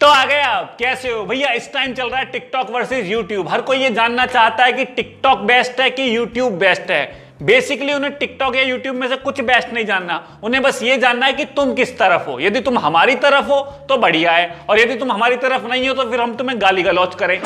तो आ गए आप, कैसे हो भैया। इस टाइम चल रहा है टिकटॉक वर्सेस यूट्यूब। हर कोई ये जानना चाहता है कि टिकटॉक बेस्ट है कि यूट्यूब बेस्ट है। बेसिकली उन्हें टिकटॉक या यूट्यूब में से कुछ बेस्ट नहीं जानना, उन्हें बस ये जानना है कि तुम किस तरफ हो। यदि तुम हमारी तरफ हो तो बढ़िया है, और यदि तुम हमारी तरफ नहीं हो तो फिर हम तुम्हें गाली गलौज करें।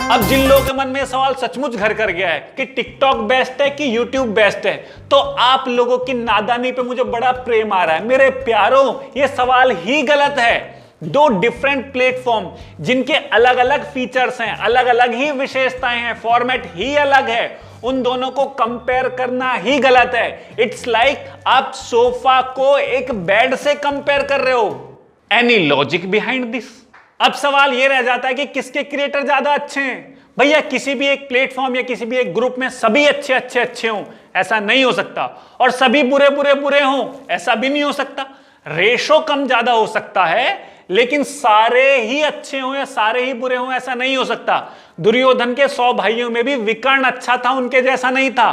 अब जिन लोगों के मन में सवाल सचमुच घर कर गया है कि टिकटॉक बेस्ट है कि यूट्यूब बेस्ट है, तो आप लोगों की नादानी पे मुझे बड़ा प्रेम आ रहा है। मेरे प्यारों, ये सवाल ही गलत है। दो डिफरेंट प्लेटफॉर्म जिनके अलग अलग फीचर्स हैं, अलग अलग ही विशेषताएं हैं, फॉर्मेट ही अलग है, उन दोनों को कंपेयर करना ही गलत है। इट्स लाइक आप सोफा को एक बेड से कंपेयर कर रहे हो। Any logic behind this? अब सवाल यह रह जाता है कि किसके क्रिएटर ज्यादा अच्छे हैं। भैया किसी भी एक प्लेटफॉर्म या किसी भी एक ग्रुप में सभी अच्छे हों, ऐसा नहीं हो सकता, और सभी बुरे हों, ऐसा भी नहीं हो सकता। रेशो कम ज्यादा हो सकता है, लेकिन सारे ही अच्छे हों या सारे ही बुरे हों, ऐसा नहीं हो सकता। दुर्योधन के 100 भाइयों में भी विकर्ण अच्छा था, उनके जैसा नहीं था।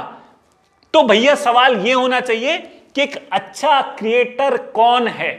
तो भैया सवाल यह होना चाहिए कि एक अच्छा क्रिएटर कौन है।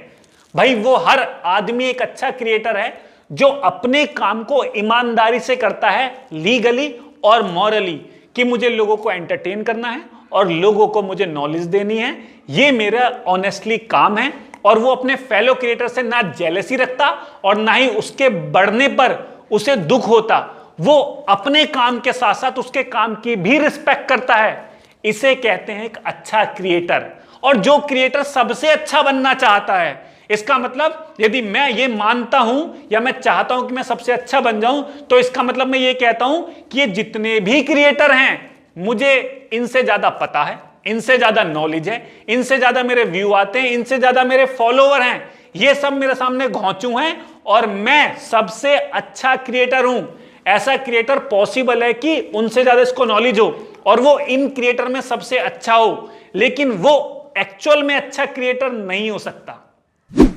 भाई वो हर आदमी एक अच्छा क्रिएटर है जो अपने काम को ईमानदारी से करता है, लीगली और मॉरली, कि मुझे लोगों को एंटरटेन करना है और लोगों को मुझे नॉलेज देनी है, ये मेरा ऑनेस्टली काम है। और वो अपने फेलो क्रिएटर से ना जेलसी रखता और ना ही उसके बढ़ने पर उसे दुख होता। वो अपने काम के साथ साथ उसके काम की भी रिस्पेक्ट करता है। इसे कहते हैं एक अच्छा क्रिएटर। और जो क्रिएटर सबसे अच्छा बनना चाहता है, इसका मतलब यदि मैं ये मानता हूं या मैं चाहता हूं कि मैं सबसे अच्छा बन जाऊं, तो इसका मतलब मैं ये कहता हूं कि ये जितने भी क्रिएटर हैं, मुझे इनसे ज्यादा पता है, इनसे ज्यादा नॉलेज है, इनसे ज्यादा मेरे व्यू आते हैं, इनसे ज्यादा मेरे फॉलोवर हैं, ये सब मेरे सामने घोंचू हैं और मैं सबसे अच्छा क्रिएटर हूं। ऐसा क्रिएटर पॉसिबल है कि उनसे ज्यादा इसको नॉलेज हो और वो इन क्रिएटर में सबसे अच्छा हो, लेकिन वो एक्चुअल में अच्छा क्रिएटर नहीं हो सकता।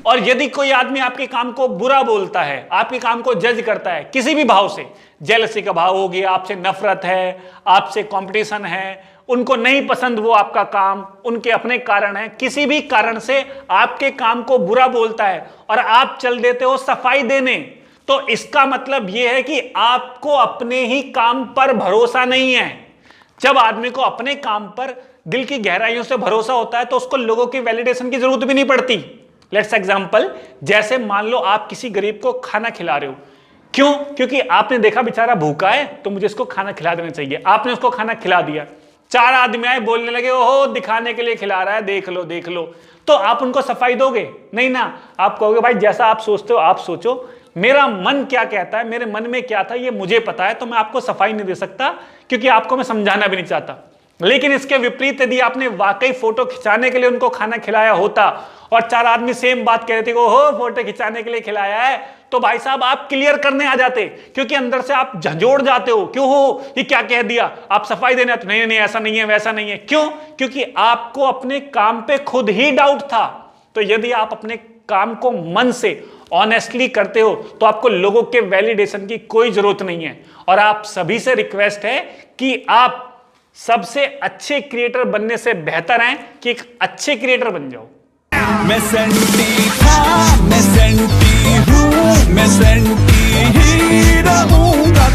और यदि कोई आदमी आपके काम को बुरा बोलता है, आपके काम को जज करता है किसी भी भाव से, जेलसी का भाव हो गया, आपसे नफरत है, आपसे कंपटीशन है, उनको नहीं पसंद वो आपका काम, उनके अपने कारण है, किसी भी कारण से आपके काम को बुरा बोलता है और आप चल देते हो सफाई देने, तो इसका मतलब यह है कि आपको अपने ही काम पर भरोसा नहीं है। जब आदमी को अपने काम पर दिल की गहराइयों से भरोसा होता है तो उसको लोगों की वैलिडेशन की जरूरत भी नहीं पड़ती। लेट्स एग्जांपल, जैसे मान लो आप किसी गरीब को खाना खिला रहे हो। क्यों? क्योंकि आपने देखा बेचारा भूखा है तो मुझे इसको खाना खिला देना चाहिए। आपने उसको खाना खिला दिया, 4 आदमी आए बोलने लगे, ओहो दिखाने के लिए खिला रहा है, देख लो देख लो, तो आप उनको सफाई दोगे? नहीं ना। आप कहोगे भाई जैसा आप सोचते हो आप सोचो, मेरा मन क्या कहता है, मेरे मन में क्या था ये मुझे पता है, तो मैं आपको सफाई नहीं दे सकता क्योंकि आपको मैं समझाना भी नहीं चाहता। लेकिन इसके विपरीत यदि आपने वाकई फोटो खिंचाने के लिए उनको खाना खिलाया होता और 4 आदमी सेम बात कह रहे थे, ओहो फोटो खिंचाने के लिए खिलाया है, तो भाई साहब आप क्लियर करने आ जाते, क्योंकि अंदर से आप झंझोड़ जाते हो, क्यों हो ये क्या कह दिया, आप सफाई देने, तो नहीं नहीं ऐसा नहीं है वैसा नहीं है। क्यों? क्योंकि आपको अपने काम पे खुद ही डाउट था। तो यदि आप अपने काम को मन से ऑनेस्टली करते हो तो आपको लोगों के वैलिडेशन की कोई जरूरत नहीं है। और आप सभी से रिक्वेस्ट है कि आप सबसे अच्छे क्रिएटर बनने से बेहतर हैं कि एक अच्छे क्रिएटर बन जाओ। मैं सेंटी था, मैं सेंटी हूँ, मैं सेंटी ही रहूंगा।